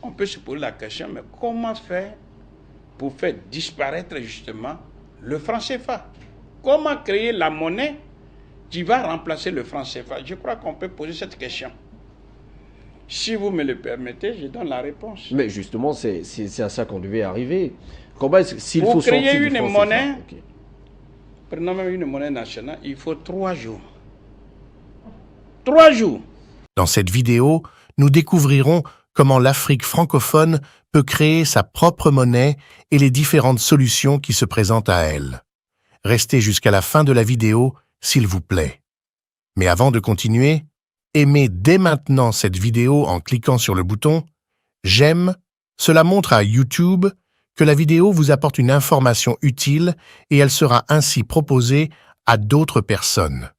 on peut se poser la question, mais comment faire pour faire disparaître justement le franc CFA? Comment créer la monnaie qui va remplacer le franc CFA? Je crois qu'on peut poser cette question. Si vous me le permettez, je donne la réponse. Mais justement, c'est à ça qu'on devait arriver. Comment s'il faut créer sortir une du franc monnaie, CFA, okay. Prenons même une monnaie nationale, il faut 3 jours. 3 jours. Dans cette vidéo, nous découvrirons comment l'Afrique francophone peut créer sa propre monnaie et les différentes solutions qui se présentent à elle. Restez jusqu'à la fin de la vidéo, s'il vous plaît. Mais avant de continuer, aimez dès maintenant cette vidéo en cliquant sur le bouton « J'aime ». Cela montre à YouTube que la vidéo vous apporte une information utile et elle sera ainsi proposée à d'autres personnes.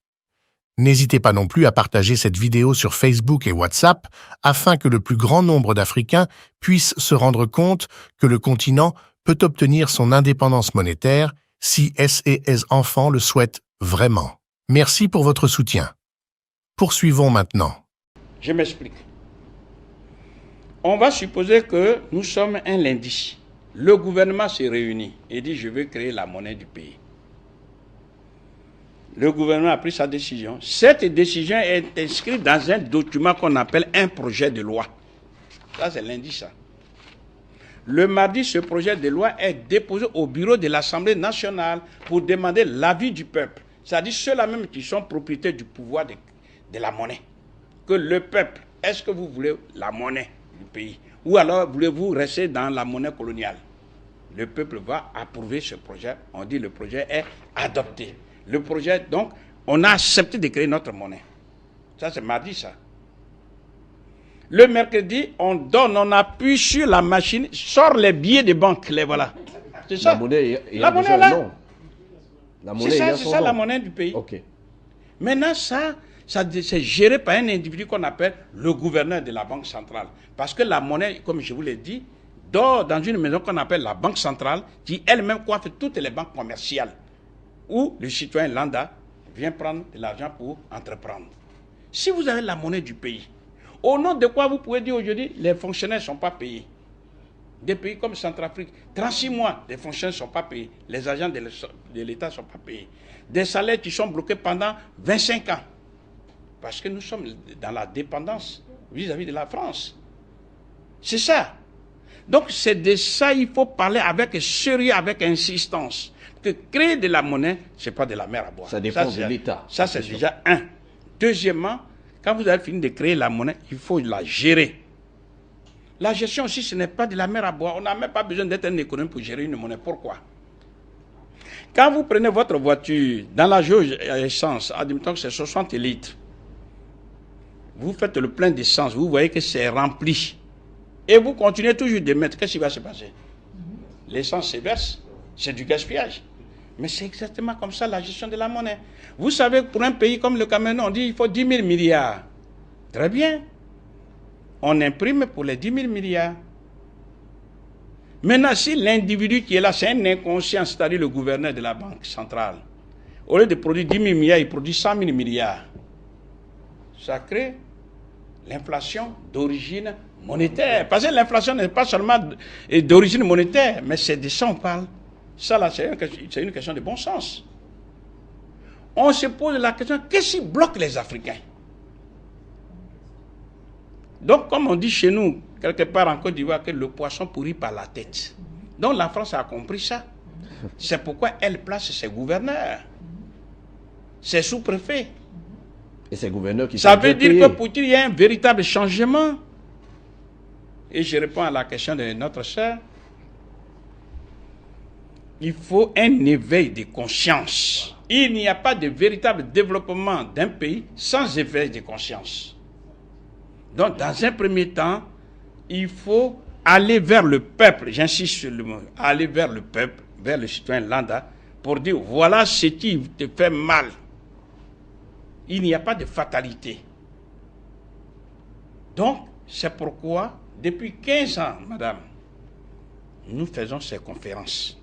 N'hésitez pas non plus à partager cette vidéo sur Facebook et WhatsApp afin que le plus grand nombre d'Africains puissent se rendre compte que le continent peut obtenir son indépendance monétaire si ses enfants le souhaitent vraiment. Merci pour votre soutien. Poursuivons maintenant. Je m'explique. On va supposer que nous sommes un lundi. Le gouvernement se réunit et dit « je veux créer la monnaie du pays ». Le gouvernement a pris sa décision. Cette décision est inscrite dans un document qu'on appelle un projet de loi. Ça, c'est lundi, ça. Le mardi, ce projet de loi est déposé au bureau de l'Assemblée nationale pour demander l'avis du peuple. C'est-à-dire ceux-là même qui sont propriétaires du pouvoir de la monnaie. Que le peuple, est-ce que vous voulez la monnaie du pays? Ou alors voulez-vous rester dans la monnaie coloniale? Le peuple va approuver ce projet. On dit le projet est adopté. Le projet, donc, on a accepté de créer notre monnaie. Ça, c'est mardi, ça. Le mercredi, on appuie sur la machine, sort les billets de banque, les voilà. C'est ça. La monnaie, la monnaie là. Non. La monnaie, c'est ça la monnaie du pays. Okay. Maintenant, ça c'est géré par un individu qu'on appelle le gouverneur de la Banque centrale. Parce que la monnaie, comme je vous l'ai dit, dort dans une maison qu'on appelle la Banque centrale, qui elle-même coiffe toutes les banques commerciales, où le citoyen lambda vient prendre de l'argent pour entreprendre. Si vous avez la monnaie du pays, au nom de quoi vous pouvez dire aujourd'hui, les fonctionnaires ne sont pas payés. Des pays comme Centrafrique, 36 mois, les fonctionnaires ne sont pas payés. Les agents de l'État ne sont pas payés. Des salaires qui sont bloqués pendant 25 ans. Parce que nous sommes dans la dépendance vis-à-vis de la France. C'est ça. Donc c'est de ça qu'il faut parler avec sérieux, avec insistance. Que créer de la monnaie, ce n'est pas de la mer à boire. Ça dépend de l'État. Ça, c'est déjà un. Deuxièmement, quand vous avez fini de créer la monnaie, il faut la gérer. La gestion aussi, ce n'est pas de la mer à boire. On n'a même pas besoin d'être un économe pour gérer une monnaie. Pourquoi? Quand vous prenez votre voiture, dans la jauge à essence, admettons que c'est 60 litres, vous faites le plein d'essence, vous voyez que c'est rempli. Et vous continuez toujours de mettre, qu'est-ce qui va se passer? L'essence se verse, c'est du gaspillage. Mais c'est exactement comme ça la gestion de la monnaie. Vous savez, pour un pays comme le Cameroun, on dit qu'il faut 10 000 milliards. Très bien. On imprime pour les 10 000 milliards. Maintenant, si l'individu qui est là, c'est un inconscient, c'est-à-dire le gouverneur de la Banque centrale, au lieu de produire 10 000 milliards, il produit 100 000 milliards. Ça crée l'inflation d'origine monétaire. Parce que l'inflation n'est pas seulement d'origine monétaire, mais c'est de ça qu'on parle. Ça, là, c'est une question de bon sens. On se pose la question, qu'est-ce qui bloque les Africains? Donc, comme on dit chez nous, quelque part en Côte d'Ivoire, que le poisson pourrit par la tête. Donc, la France a compris ça. C'est pourquoi elle place ses gouverneurs, ses sous-préfets. Et ces gouverneurs qui ça veut dire que pour qu'il y ait un véritable changement, et je réponds à la question de notre sœur, il faut un éveil de conscience. Il n'y a pas de véritable développement d'un pays sans éveil de conscience. Donc, dans un premier temps, il faut aller vers le peuple, j'insiste sur le mot, aller vers le peuple, vers le citoyen lambda, pour dire, voilà ce qui te fait mal. Il n'y a pas de fatalité. Donc, c'est pourquoi, depuis 15 ans, madame, nous faisons ces conférences.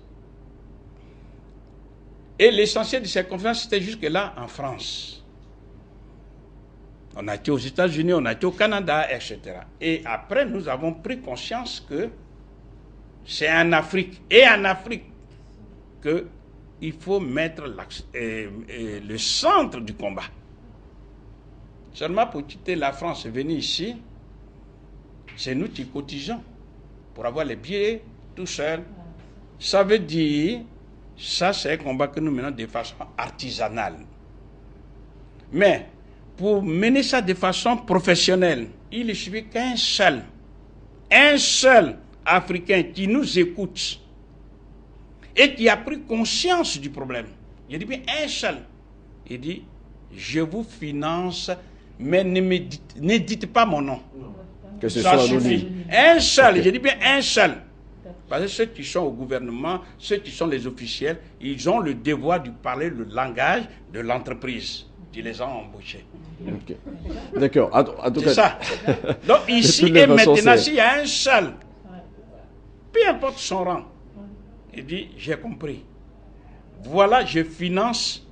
Et l'essentiel de ces conférences, c'était jusque-là en France. On a été aux États-Unis, on a été au Canada, etc. Et après, nous avons pris conscience que c'est en Afrique, qu'il faut mettre le centre du combat. Seulement pour quitter la France et venir ici, c'est nous qui cotisons pour avoir les billets tout seul. Ça veut dire, ça c'est un combat que nous menons de façon artisanale. Mais pour mener ça de façon professionnelle, il ne suffit qu'un seul Africain qui nous écoute et qui a pris conscience du problème. Il dit bien un seul. Il dit, je vous finance, mais ne dites pas mon nom. Que ce Ça soit suffit. anonyme. Un seul, Ok. je dis bien un seul. Parce que ceux qui sont au gouvernement, ceux qui sont les officiels, ils ont le devoir de parler le langage de l'entreprise qui les a embauchés. Ok. D'accord. En tout C'est cas, ça. Donc ici toutes les et façons, maintenant, c'est- s'il y a un seul, peu importe son rang, il dit, j'ai compris. Voilà, je finance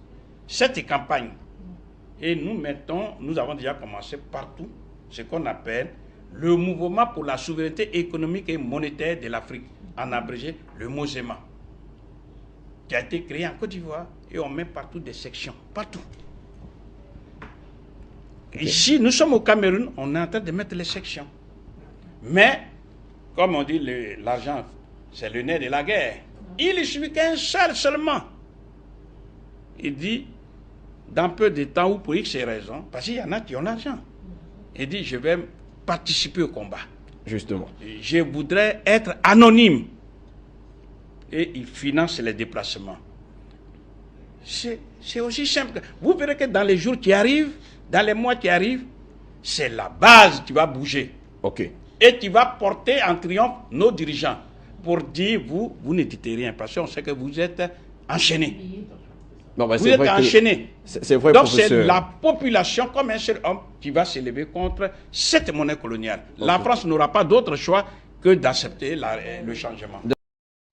cette campagne. Et nous avons déjà commencé partout ce qu'on appelle le mouvement pour la souveraineté économique et monétaire de l'Afrique, en abrégé le MOSEMA, qui a été créé en Côte d'Ivoire, et on met partout des sections, partout. Ici, nous sommes au Cameroun, on est en train de mettre les sections. Mais, comme on dit, l'argent, c'est le nerf de la guerre. Il ne suffit qu'un seul seulement. Il dit, dans peu de temps ou pour X raisons, parce qu'il y en a qui ont l'argent, il dit, je vais participer au combat. justement. Je voudrais être anonyme. Et il finance les déplacements. C'est aussi simple. Vous verrez que dans les jours qui arrivent, dans les mois qui arrivent, c'est la base qui va bouger. Ok. Et qui va porter en triomphe nos dirigeants pour dire, vous ne dites rien, parce qu'on sait que vous êtes enchaînés. Non, bah, Vous c'est êtes vrai que enchaînés. c'est vrai, Donc c'est professeur. la population comme un seul homme qui va s'élever contre cette monnaie coloniale. La France n'aura pas d'autre choix que d'accepter le changement.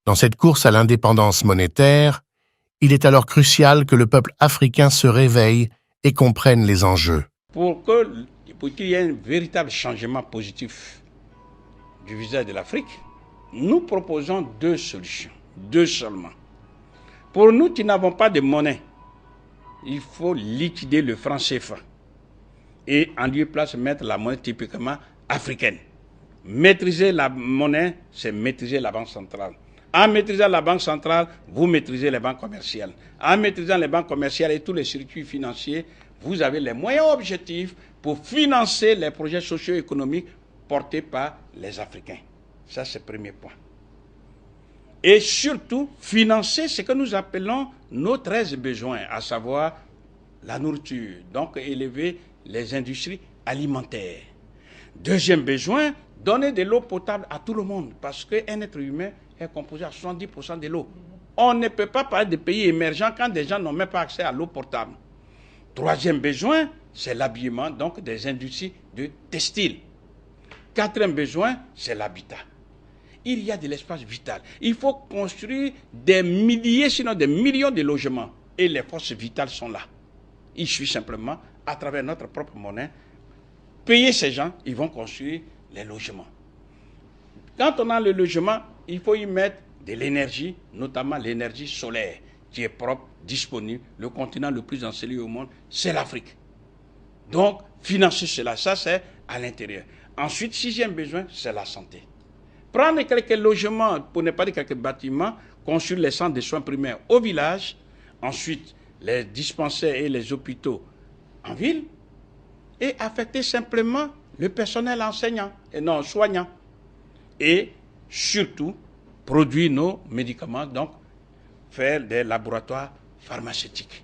Dans cette course à l'indépendance monétaire, il est alors crucial que le peuple africain se réveille et comprenne les enjeux. Pour qu'il y ait un véritable changement positif du visage de l'Afrique, nous proposons deux solutions, deux seulement. Pour nous qui n'avons pas de monnaie, il faut liquider le franc CFA et en lieu et place mettre la monnaie typiquement africaine. Maîtriser la monnaie, c'est maîtriser la banque centrale. En maîtrisant la banque centrale, vous maîtrisez les banques commerciales. En maîtrisant les banques commerciales et tous les circuits financiers, vous avez les moyens objectifs pour financer les projets socio-économiques portés par les Africains. Ça, c'est le premier point. Et surtout, financer ce que nous appelons nos 13 besoins, à savoir la nourriture, donc élever les industries alimentaires. Deuxième besoin, donner de l'eau potable à tout le monde, parce qu'un être humain est composé à 70% de l'eau. On ne peut pas parler de pays émergents quand des gens n'ont même pas accès à l'eau potable. Troisième besoin, c'est l'habillement, donc des industries de textile. Quatrième besoin, c'est l'habitat. Il y a de l'espace vital. Il faut construire des milliers, sinon des millions de logements. Et les forces vitales sont là. Il suffit simplement, à travers notre propre monnaie, payer ces gens, ils vont construire les logements. Quand on a le logement, il faut y mettre de l'énergie, notamment l'énergie solaire, qui est propre, disponible. Le continent le plus ensoleillé au monde, c'est l'Afrique. Donc, financer cela, ça c'est à l'intérieur. Ensuite, sixième besoin, c'est la santé. Prendre quelques logements, pour ne pas dire quelques bâtiments, construire les centres de soins primaires au village, ensuite les dispensaires et les hôpitaux en ville, et affecter simplement le personnel enseignant et non soignant. Et surtout, produire nos médicaments, donc faire des laboratoires pharmaceutiques.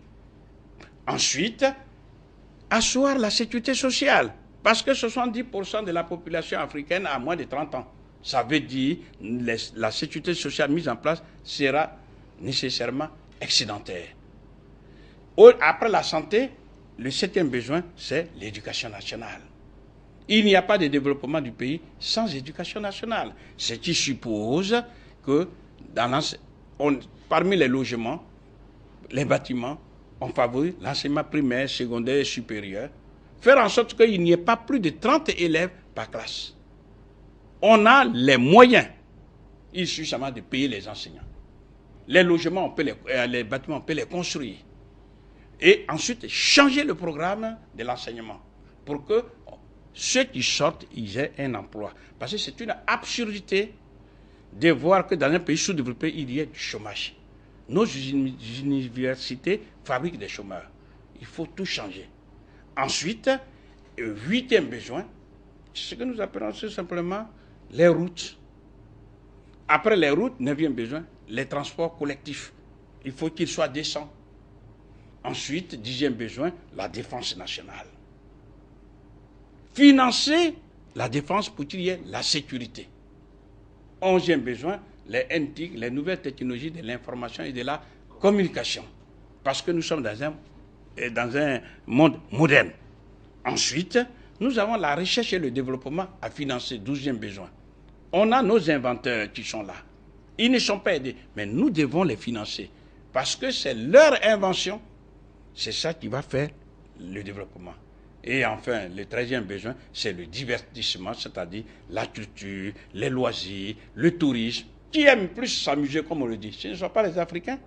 Ensuite, asseoir la sécurité sociale, parce que 70% de la population africaine a moins de 30 ans. Ça veut dire que la sécurité sociale mise en place sera nécessairement excédentaire. Après la santé, le septième besoin, c'est l'éducation nationale. Il n'y a pas de développement du pays sans éducation nationale. Ce qui suppose que parmi les logements, les bâtiments, on favorise l'enseignement primaire, secondaire et supérieur, faire en sorte qu'il n'y ait pas plus de 30 élèves par classe. On a les moyens. Il suffit seulement de payer les enseignants. Les logements, les bâtiments, on peut les construire. Et ensuite, changer le programme de l'enseignement pour que ceux qui sortent, ils aient un emploi. Parce que c'est une absurdité de voir que dans un pays sous-développé, il y ait du chômage. Nos universités fabriquent des chômeurs. Il faut tout changer. Ensuite, 8e besoin, ce que nous appelons tout simplement les routes. Après les routes, 9e besoin, les transports collectifs. Il faut qu'ils soient décents. Ensuite, 10e besoin, la défense nationale. Financer la défense pour qu'il y ait la sécurité. 11e besoin, les NTIC, les nouvelles technologies de l'information et de la communication. Parce que nous sommes dans un monde moderne. Ensuite, nous avons la recherche et le développement à financer, 12e besoin. On a nos inventeurs qui sont là. Ils ne sont pas aidés, mais nous devons les financer. Parce que c'est leur invention, c'est ça qui va faire le développement. Et enfin, le 13e besoin, c'est le divertissement, c'est-à-dire la culture, les loisirs, le tourisme. Qui aime plus s'amuser, comme on le dit? Ce ne sont pas les Africains.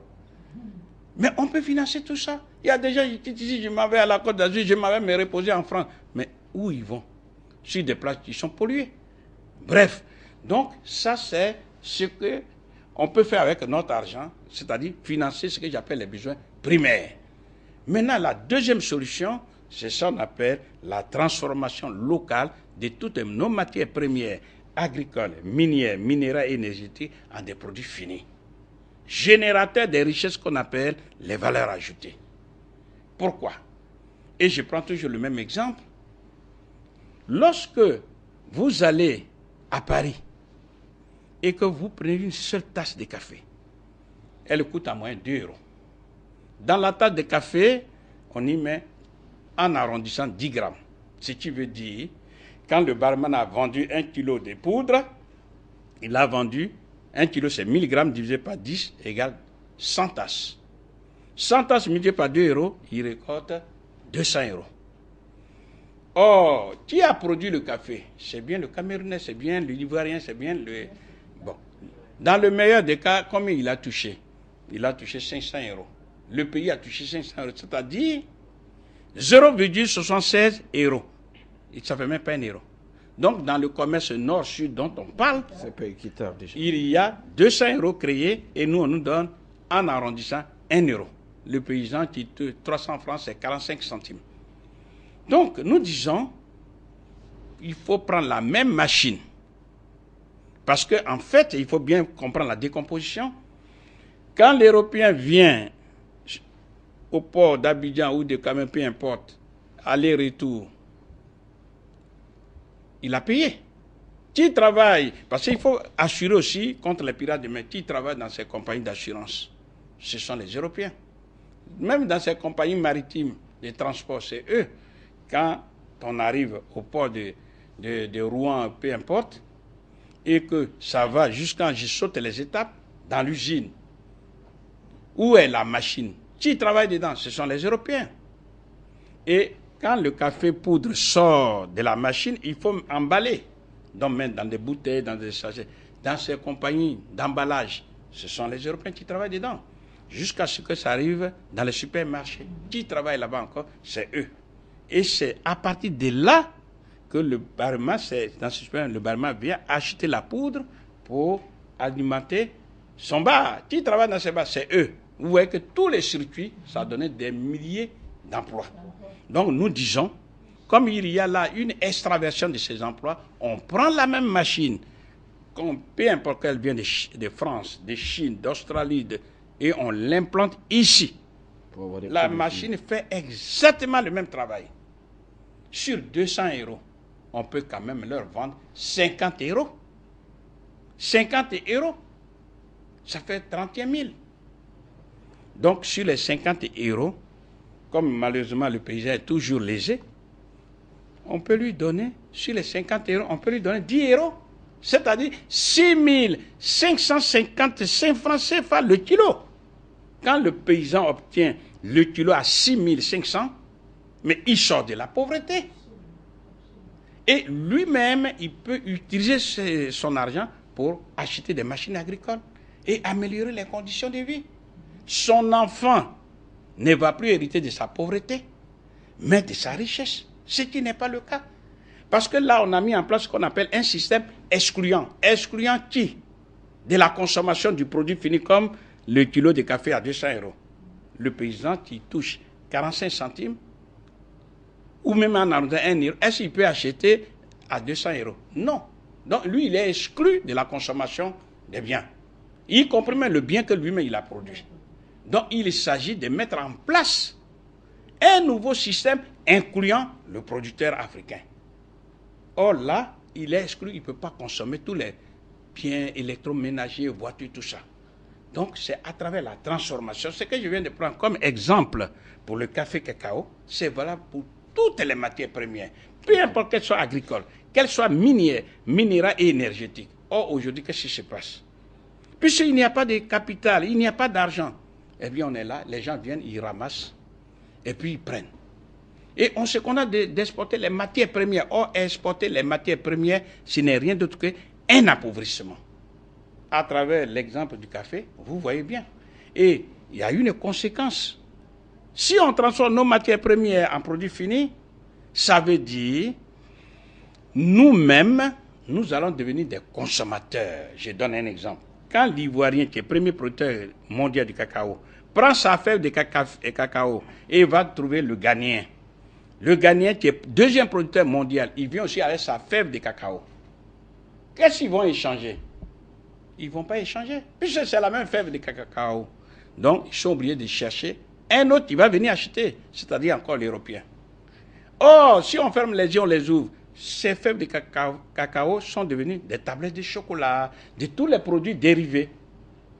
Mais on peut financer tout ça. Il y a des gens qui disent, je m'en vais à la Côte d'Azur, je m'en vais me reposer en France. Mais où ils vont? Sur des places qui sont polluées. Bref, donc ça c'est ce qu'on peut faire avec notre argent, c'est-à-dire financer ce que j'appelle les besoins primaires. Maintenant, la deuxième solution, c'est ça qu'on appelle la transformation locale de toutes nos matières premières, agricoles, minières, minérales et énergétiques, en des produits finis. Générateurs des richesses qu'on appelle les valeurs ajoutées. Pourquoi? Et je prends toujours le même exemple. Lorsque vous allez à Paris et que vous prenez une seule tasse de café, elle coûte à moins 2 €. Dans la tasse de café, on y met, en arrondissant, 10 grammes. Ce qui veut dire, quand le barman a vendu 1 kilo de poudre, il a vendu 1 kilo, c'est 1000 grammes divisé par 10 égale 100 tasses. 100 tasses multipliées par 2 €, il récolte 200 €. Or, qui a produit le café? C'est bien le Camerounais, c'est bien l'Ivoirien, c'est bien le... Bon. Dans le meilleur des cas, combien il a touché? Il a touché 500 €. Le pays a touché 500 €, c'est-à-dire 0,76 €. Ça ne fait même pas 1 €. Donc, dans le commerce nord-sud dont on parle, c'est pas équitable déjà. Il y a 200 € créés et nous, on nous donne, en arrondissant, 1 €. Le paysan qui te 300 francs, c'est 45 centimes. Donc, nous disons, il faut prendre la même machine. Parce qu'en fait, il faut bien comprendre la décomposition. Quand l'Européen vient au port d'Abidjan ou de Cameroun, peu importe, aller-retour, il a payé. Qui travaille, parce qu'il faut assurer aussi contre les pirates de mer, qui travaille dans ces compagnies d'assurance? Ce sont les Européens. Même dans ces compagnies maritimes de transport, c'est eux. Quand on arrive au port de Rouen, peu importe, et que ça va jusqu'à je saute les étapes dans l'usine, où est la machine? Qui travaille dedans? Ce sont les Européens. Et quand le café poudre sort de la machine, il faut emballer. Donc même dans des bouteilles, dans des sachets, dans ces compagnies d'emballage, ce sont les Européens qui travaillent dedans. Jusqu'à ce que ça arrive dans les supermarchés. Qui travaille là-bas encore? C'est eux. Et c'est à partir de là que le barman, dans ce supermarché, le barman vient acheter la poudre pour alimenter son bar. Qui travaille dans ces bars? C'est eux. Vous voyez que tous les circuits, ça a donné des milliers d'emplois. Donc nous disons, comme il y a là une extraversion de ces emplois, on prend la même machine, peu importe qu'elle vienne de France, de Chine, d'Australie, et on l'implante ici. La machine fait exactement le même travail. Sur 200 €, on peut quand même leur vendre 50 €. 50 €, ça fait 31 000. Donc sur les 50 €, comme malheureusement le paysan est toujours lésé, on peut lui donner, sur les 50 €, on peut lui donner 10 €. C'est-à-dire 6 555 francs CFA le kilo. Quand le paysan obtient le kilo à 6 500, Mais il sort de la pauvreté. Et lui-même, il peut utiliser son argent pour acheter des machines agricoles et améliorer les conditions de vie. Son enfant ne va plus hériter de sa pauvreté, mais de sa richesse, ce qui n'est pas le cas. Parce que là, on a mis en place ce qu'on appelle un système excluant. Excluant qui? De la consommation du produit fini, comme le kilo de café à 200 €. Le paysan qui touche 45 centimes, ou même en arrondissant 1 euro, est-ce qu'il peut acheter à 200 €? Non. Donc lui, il est exclu de la consommation des biens, y compris même le bien que lui-même il a produit. Donc il s'agit de mettre en place un nouveau système incluant le producteur africain. Or là, il est exclu, il ne peut pas consommer tous les biens électroménagers, voitures, tout ça. Donc c'est à travers la transformation, ce que je viens de prendre comme exemple pour le café cacao, c'est valable pour toutes les matières premières, peu importe qu'elles soient agricoles, qu'elles soient minières, minérales et énergétiques. Or aujourd'hui, qu'est-ce qui se passe? Puisqu'il n'y a pas de capital, il n'y a pas d'argent, eh bien on est là, les gens viennent, ils ramassent, et puis ils prennent. Et on se contente d'exporter les matières premières. Or, exporter les matières premières, ce n'est rien d'autre qu'un appauvrissement. À travers l'exemple du café, vous voyez bien. Et il y a une conséquence. Si on transforme nos matières premières en produits finis, ça veut dire nous-mêmes, nous allons devenir des consommateurs. Je donne un exemple. Quand l'Ivoirien, qui est premier producteur mondial du cacao, prend sa fève de cacao et va trouver le Ghanéen. Le Ghanéen, qui est deuxième producteur mondial, il vient aussi avec sa fève de cacao. Qu'est-ce qu'ils vont échanger? Ils ne vont pas échanger, puisque c'est la même fève de cacao. Donc, ils sont obligés de chercher un autre qui va venir acheter, c'est-à-dire encore l'Européen. Or, si on ferme les yeux, on les ouvre, ces fèves de cacao sont devenues des tablettes de chocolat, de tous les produits dérivés.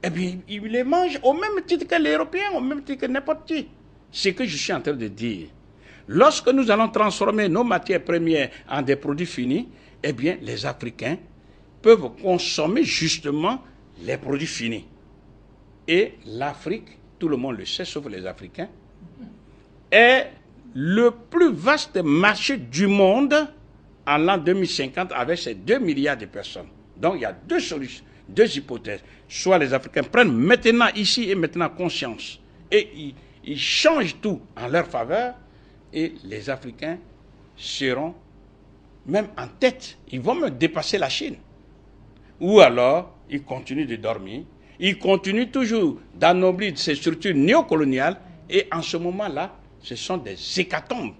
Eh bien, ils les mangent au même titre que l'Européen, au même titre que n'importe qui. Ce que je suis en train de dire. Lorsque nous allons transformer nos matières premières en des produits finis, eh bien, les Africains peuvent consommer justement les produits finis. Et l'Afrique, tout le monde le sait, sauf les Africains, est le plus vaste marché du monde en l'an 2050 avec ses 2 milliards de personnes. Donc, il y a deux solutions, deux hypothèses. Soit les Africains prennent maintenant, ici et maintenant, conscience et ils changent tout en leur faveur, et les Africains seront même en tête. Ils vont me dépasser la Chine. Ou alors, ils continuent de dormir. Ils continuent toujours d'ennoblir ces structures néocoloniales. Et en ce moment-là, ce sont des hécatombes.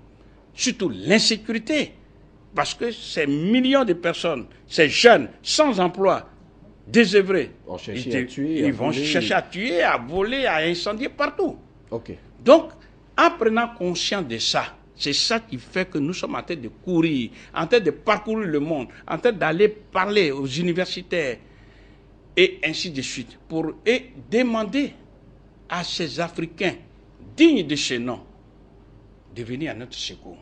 Surtout l'insécurité. Parce que ces millions de personnes, ces jeunes sans emploi, désœuvrés, ils vont chercher à tuer, à voler, à incendier partout. Okay. Donc, en prenant conscience de ça, c'est ça qui fait que nous sommes en train de courir, en train de parcourir le monde, en train d'aller parler aux universitaires et ainsi de suite, et demander à ces Africains dignes de ce nom de venir à notre secours.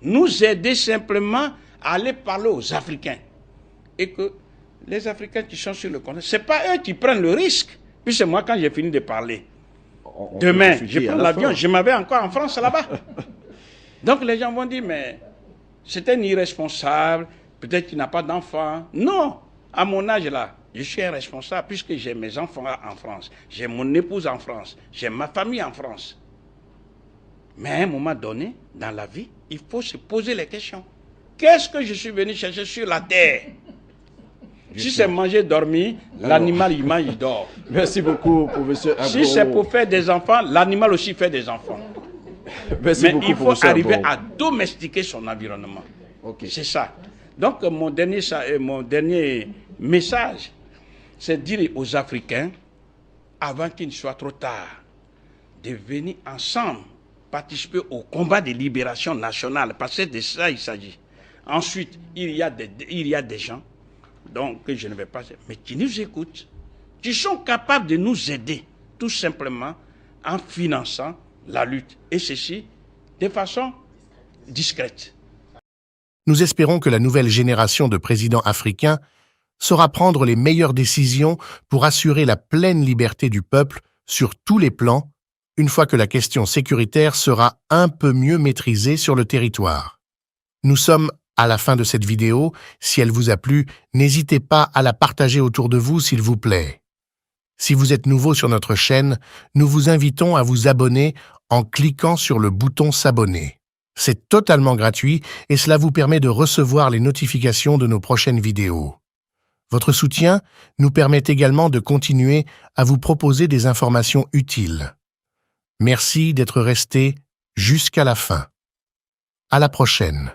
Nous aider simplement à aller parler aux Africains. Et que les Africains qui sont sur le continent, ce n'est pas eux qui prennent le risque. Puis c'est moi, quand j'ai fini de parler, demain, je prends l'avion, je m'avais encore en France là-bas. Donc les gens vont dire, mais c'est un irresponsable, peut-être qu'il n'a pas d'enfant. Non, à mon âge là, je suis un responsable puisque j'ai mes enfants en France, j'ai mon épouse en France, j'ai ma famille en France. Mais à un moment donné, dans la vie, il faut se poser les questions. Qu'est-ce que je suis venu chercher sur la terre? Si c'est manger, dormir, l'animal, il mange, il dort. Merci beaucoup, professeur Agbo. Si c'est pour faire des enfants, l'animal aussi fait des enfants. Merci Mais beaucoup, il faut arriver Agbo. à domestiquer son environnement. Okay. C'est ça. Donc, mon dernier message, c'est de dire aux Africains, avant qu'il ne soit trop tard, de venir ensemble participer au combat de libération nationale, parce que de ça il s'agit. Ensuite, il y a des gens, donc que je ne vais pas, mais qui nous écoutent, qui sont capables de nous aider, tout simplement en finançant la lutte, et ceci de façon discrète. Nous espérons que la nouvelle génération de présidents africains saura prendre les meilleures décisions pour assurer la pleine liberté du peuple sur tous les plans, une fois que la question sécuritaire sera un peu mieux maîtrisée sur le territoire. Nous sommes à la fin de cette vidéo. Si elle vous a plu, n'hésitez pas à la partager autour de vous, s'il vous plaît. Si vous êtes nouveau sur notre chaîne, nous vous invitons à vous abonner en cliquant sur le bouton s'abonner. C'est totalement gratuit et cela vous permet de recevoir les notifications de nos prochaines vidéos. Votre soutien nous permet également de continuer à vous proposer des informations utiles. Merci d'être resté jusqu'à la fin. À la prochaine.